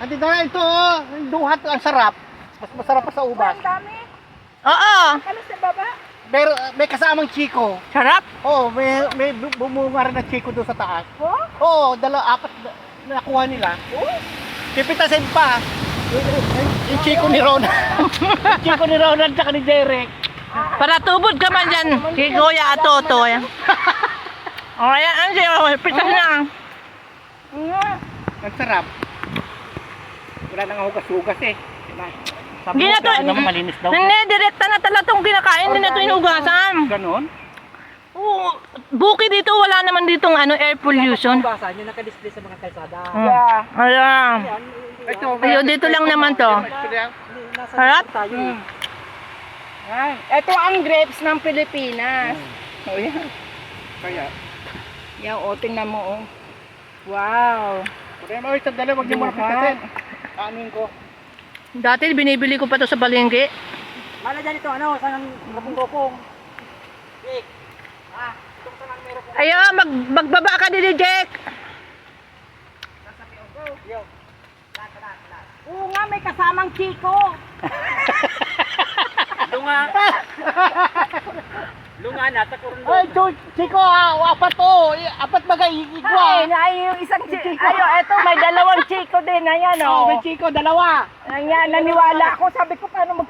Ate Dara, ito oh. Yung duhat, ang sarap. Mas masarap pa sa ubas. Ang dami. Oo. Kami sa baba. Pero may kasamang chiko. Sarap. Oo, may bumunga rin na chiko doon sa taas. Oh? Oo, apat na nakuha nila. Pipitasin pa. Yung chiko ni Ronan. Yung chiko ni Ronan tsaka ni Derek. Para tubod ka man dyan. Si Kuya at Toto. Yan. O kaya, ano siya? Pitas na. Ang sarap. Wala nang hugas-hugas eh. Sabi Hindi mo, na to. kaya naman malinis daw. Hindi, direkta na talaga itong kinakain. Hindi na ito inugasan. Ganon? Oo. Buki dito, wala naman ditong air pollution. Basan yung naka-display sa mga kalsada. Ayan. Ito, Ayun, dito lang naman to. Harap? Ito ang grapes ng Pilipinas. Oh, yan. Kaya. Yan, o, tingnan mo, oh. Wow. Kaya mo ito dala, wag niyo muna pitasin. Kanin ko. Dati binibili ko pa to sa palengke. Mala dyan ito, ano, sanang rapong-rapong. Jake. Itong sanang meron kong Ayun, magbaba ka din, Jack. Oo nga, may kasamang chiko. lunga. Lunga na, takurun Ay, Chico, apat to. Apat bagay, igwa. Ay, yung isang chiko. Ayo, eto, may dalawang chiko din. Ayan, Oo, oh. may Chico, dalawa. Ayan, naniwala ako. Sabi ko, paano